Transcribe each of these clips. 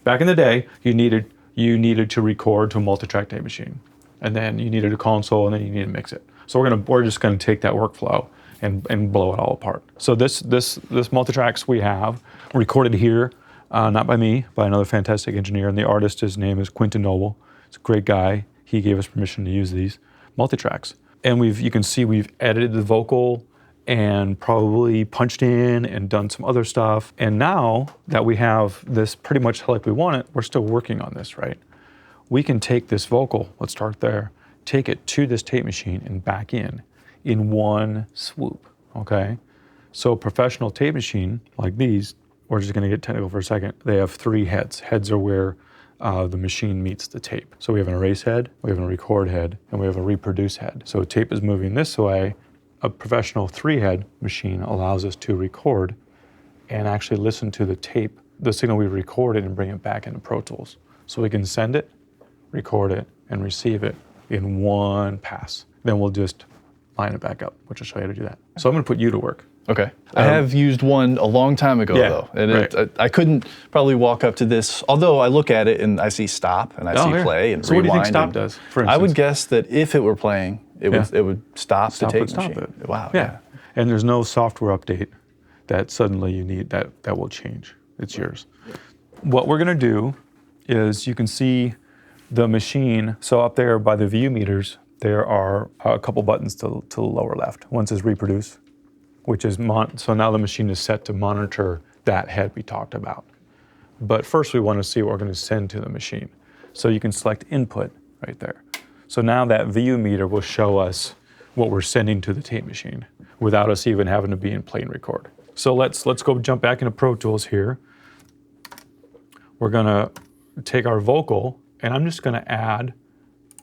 Back in the day, you needed to record to a multi-track tape machine, and then you needed a console, and then you needed to mix it. So we're just gonna take that workflow and blow it all apart. So this multi-tracks we have recorded here, not by me, by another fantastic engineer, and the artist, his name is Quentin Noble. He's a great guy. He gave us permission to use these multi-tracks. And you can see we've edited the vocal and probably punched in and done some other stuff. And now that we have this pretty much like we want it, we're still working on this, right? We can take this vocal, let's start there, take it to this tape machine and back in one swoop, okay? So a professional tape machine like these, we're just gonna get technical for a second, they have 3 heads. Heads are where the machine meets the tape. So we have an erase head, we have a record head, and we have a reproduce head. So tape is moving this way. A professional 3-head machine allows us to record and actually listen to the tape, the signal we recorded, and bring it back into Pro Tools. So we can send it, record it, and receive it in one pass. Then we'll just line it back up, which will show you how to do that. So I'm gonna put you to work. Okay. I have used one a long time ago, though. And right. I couldn't probably walk up to this, although I look at it and I see stop and I see play and so rewind. What do you think stop does, for instance? I would guess that if it were playing, it would stop the tape machine. It. Wow. Yeah. And there's no software update that suddenly you need that will change. It's yours. Yeah. What we're gonna do is you can see the machine. So up there by the view meters, there are a couple buttons to the lower left. One says reproduce, which is so now the machine is set to monitor that head we talked about. But first we want to see what we're going to send to the machine. So you can select input right there. So now that view meter will show us what we're sending to the tape machine without us even having to be in play and record. So let's go jump back into Pro Tools here. We're going to take our vocal and I'm just going to add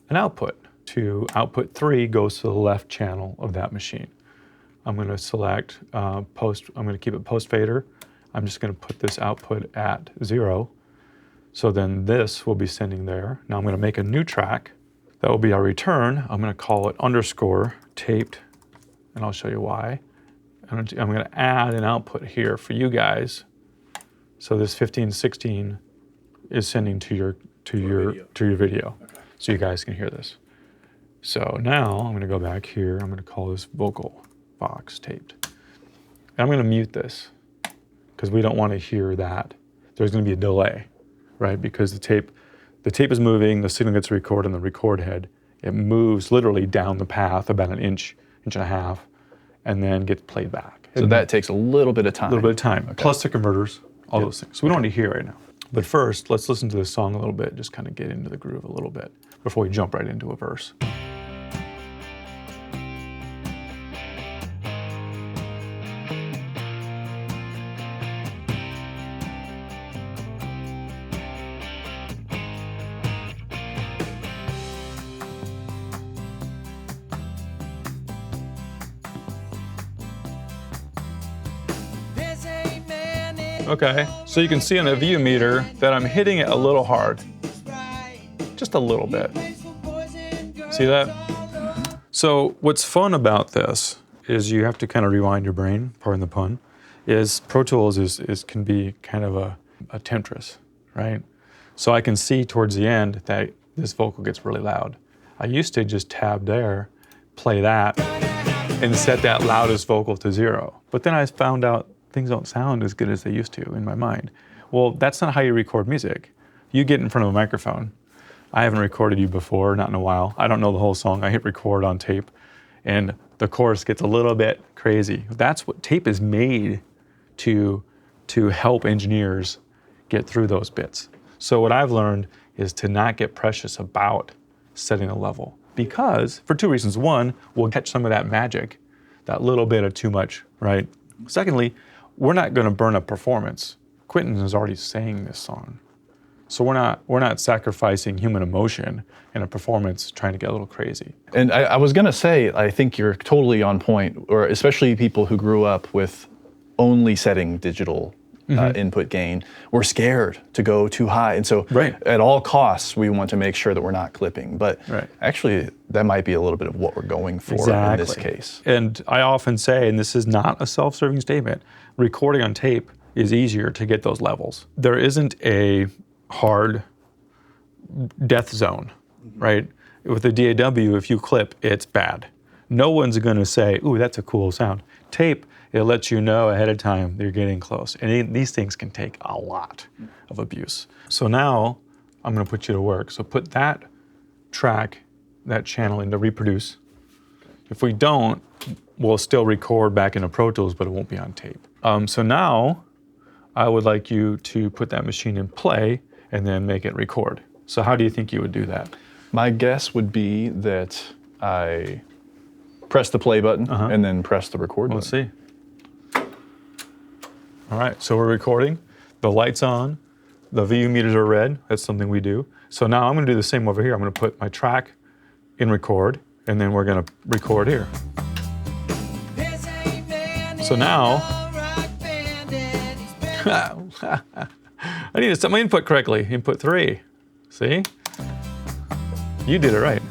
an output. To output 3 goes to the left channel of that machine. I'm going to select post, I'm going to keep it post fader. I'm just going to put this output at 0. So then this will be sending there. Now I'm going to make a new track. That will be our return. I'm going to call it underscore taped, and I'll show you why. I'm going to add an output here for you guys. So this 1516 is sending to your video. Okay. So you guys can hear this. So now I'm going to go back here. I'm going to call this vocal box taped. And I'm going to mute this because we don't want to hear that. There's going to be a delay, right? Because the tape is moving, the signal gets recorded on the record head. It moves literally down the path about an inch and a half, and then gets played back. So that takes a little bit of time. A little bit of time, okay. Plus the converters, all those things. So we don't need to hear right now. But first, let's listen to this song a little bit, just kind of get into the groove a little bit before we jump right into a verse. Okay, so you can see on the view meter that I'm hitting it a little hard. Just a little bit. See that? So what's fun about this is you have to kind of rewind your brain, pardon the pun, is Pro Tools can be kind of a temptress, right? So I can see towards the end that this vocal gets really loud. I used to just tab there, play that, and set that loudest vocal to 0. But then I found out things don't sound as good as they used to in my mind. Well, that's not how you record music. You get in front of a microphone. I haven't recorded you before, not in a while. I don't know the whole song. I hit record on tape, and the chorus gets a little bit crazy. That's what tape is made to help engineers get through those bits. So what I've learned is to not get precious about setting a level, because for 2 reasons. One, we'll catch some of that magic, that little bit of too much, right? Secondly, we're not going to burn up performance. Quentin is already saying this song. So we're not sacrificing human emotion in a performance trying to get a little crazy. And I was going to say, I think you're totally on point, or especially people who grew up with only setting digital input gain. We're scared to go too high. And so at all costs, we want to make sure that we're not clipping. But actually, that might be a little bit of what we're going for in this case. And I often say, and this is not a self-serving statement, recording on tape is easier to get those levels. There isn't a hard death zone, right? With the DAW, if you clip, it's bad. No one's gonna say, ooh, that's a cool sound. Tape, it lets you know ahead of time that you're getting close. And these things can take a lot of abuse. So now I'm gonna put you to work. So put that track, that channel into reproduce. If we don't, we'll still record back into Pro Tools, but it won't be on tape. So now I would like you to put that machine in play and then make it record. So how do you think you would do that? My guess would be that I press the play button and then press the record Let's button. see. All right, so we're recording. The light's on. The VU meters are red. That's something we do. So now I'm gonna do the same over here. I'm gonna put my track in record, and then we're gonna record here. So now, I need to set my input correctly. Input 3, see? You did it right.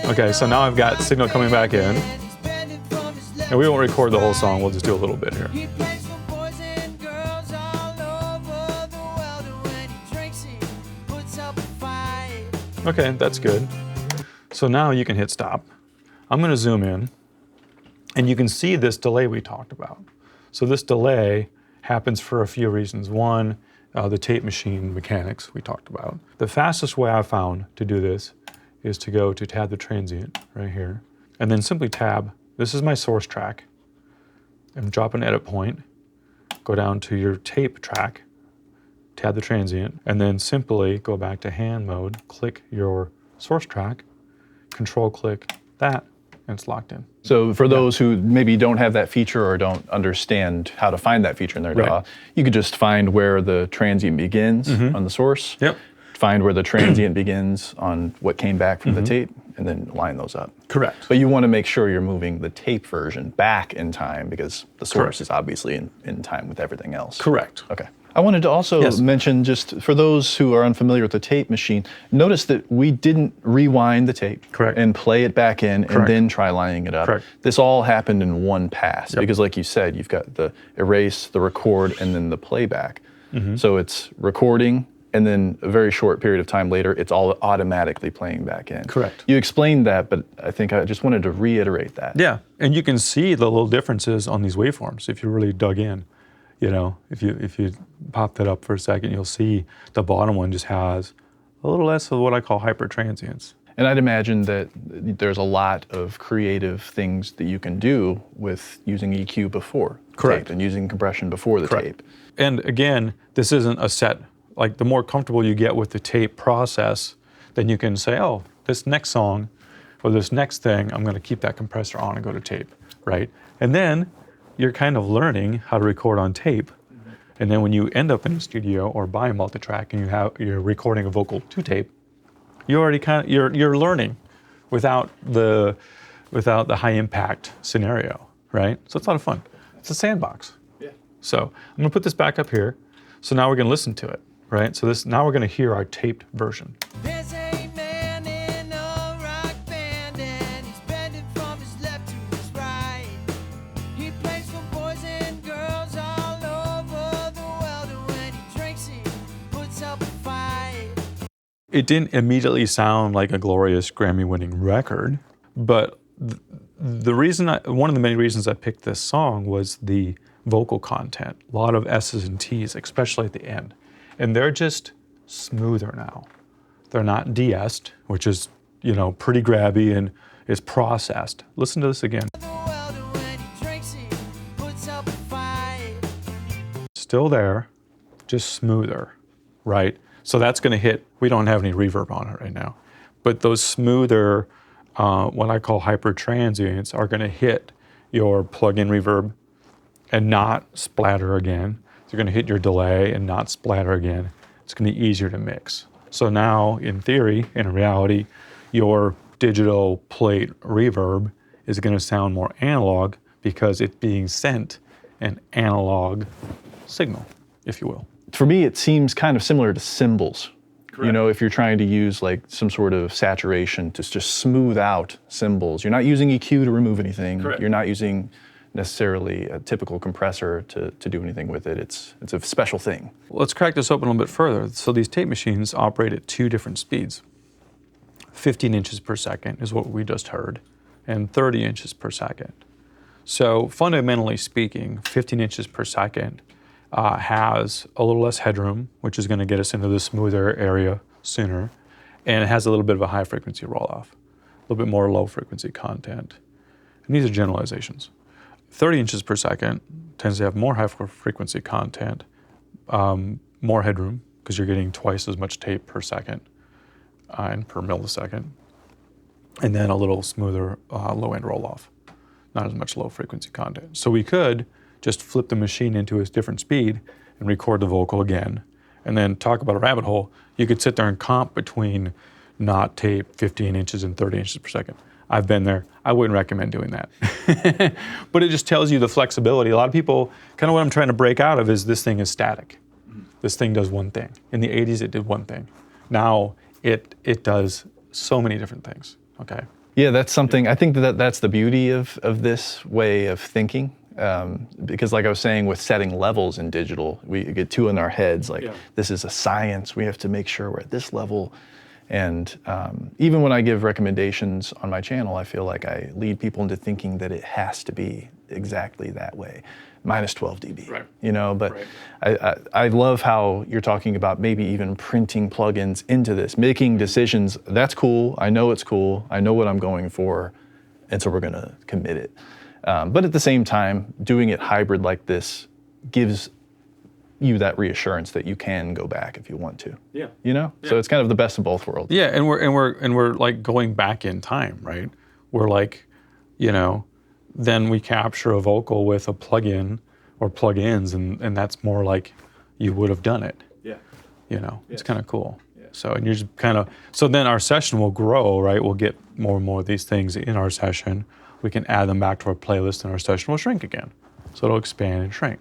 Okay, so now I've got signal coming back in. And we won't record the whole song, we'll just do a little bit here. Okay, that's good. So now you can hit stop. I'm gonna zoom in, and you can see this delay we talked about. So this delay happens for a few reasons. One, the tape machine mechanics we talked about. The fastest way I found to do this is to go to tab the transient right here, and then simply tab, this is my source track, and drop an edit point, go down to your tape track, tab the transient, and then simply go back to hand mode, click your source track, control click that, and it's locked in. So for those who maybe don't have that feature or don't understand how to find that feature in their DAW, you could just find where the transient begins on the source, find where the transient begins on what came back from the tape, and then line those up. Correct. But you want to make sure you're moving the tape version back in time because the source is obviously in time with everything else. Correct. Okay. I wanted to also mention, just for those who are unfamiliar with the tape machine, notice that we didn't rewind the tape and play it back in and then try lining it up. This all happened in one pass because, like you said, you've got the erase, the record, and then the playback. So it's recording, and then a very short period of time later, it's all automatically playing back in. Correct. You explained that, but I think I just wanted to reiterate that. Yeah, and you can see the little differences on these waveforms if you really dug in. You know, if you pop that up for a second, you'll see the bottom one just has a little less of what I call hyper transients. And I'd imagine that there's a lot of creative things that you can do with using EQ before tape and using compression before the tape. And again, this isn't a set. Like, the more comfortable you get with the tape process, then you can say, oh, this next song or this next thing, I'm gonna keep that compressor on and go to tape, right? And then you're kind of learning how to record on tape. And then when you end up in a studio or buy a multitrack and you're recording a vocal to tape, you already you're learning without the high impact scenario, right? So it's a lot of fun. It's a sandbox. Yeah. So I'm gonna put this back up here. So now we're gonna listen to it, right? So now we're gonna hear our taped version. It didn't immediately sound like a glorious Grammy-winning record, but one of the many reasons I picked this song was the vocal content. A lot of S's and T's, especially at the end. And they're just smoother now. They're not de-essed, which is, you know, pretty grabby and is processed. Listen to this again. Still there, just smoother, right? So that's gonna hit, we don't have any reverb on it right now, but those smoother, what I call hyper transients, are gonna hit your plug-in reverb and not splatter again. They're gonna hit your delay and not splatter again. It's gonna be easier to mix. So now, in theory, in reality, your digital plate reverb is gonna sound more analog because it's being sent an analog signal, if you will. For me, it seems kind of similar to cymbals. You know, if you're trying to use like some sort of saturation to just smooth out cymbals, you're not using EQ to remove anything. You're not using necessarily a typical compressor to do anything with it. It's a special thing. Let's crack this open a little bit further. So these tape machines operate at 2 different speeds. 15 inches per second is what we just heard, and 30 inches per second. So fundamentally speaking, 15 inches per second has a little less headroom, which is going to get us into the smoother area sooner, and it has a little bit of a high frequency roll-off, a little bit more low frequency content. And these are generalizations. 30 inches per second tends to have more high frequency content, more headroom, because you're getting twice as much tape per second and per millisecond, and then a little smoother low-end roll-off, not as much low frequency content. So we could just flip the machine into a different speed and record the vocal again, and then talk about a rabbit hole. You could sit there and comp between not tape 15 inches and 30 inches per second. I've been there. I wouldn't recommend doing that. But it just tells you the flexibility. A lot of people, kind of what I'm trying to break out of is this thing is static. This thing does one thing. In the 80s, it did one thing. Now, it does so many different things, okay? Yeah, that's something, I think that's the beauty of this way of thinking. Because like I was saying, with setting levels in digital, we get too in our heads, like this is a science, we have to make sure we're at this level. And even when I give recommendations on my channel, I feel like I lead people into thinking that it has to be exactly that way, minus 12 dB, right. You know, but I love how you're talking about maybe even printing plugins into this, making decisions. That's cool, I know it's cool, I know what I'm going for, and so we're gonna commit it. But at the same time, doing it hybrid like this gives you that reassurance that you can go back if you want to. Yeah. You know? Yeah. So it's kind of the best of both worlds. Yeah, and we're like going back in time, right? We're like, you know, then we capture a vocal with a plug-in or plug-ins, and that's more like you would have done it. Yeah. You know, it's kind of cool. Yeah. So and you're just kind of, so then our session will grow, right? We'll get more and more of these things in our session. We can add them back to our playlist, and our session will shrink again. So it'll expand and shrink.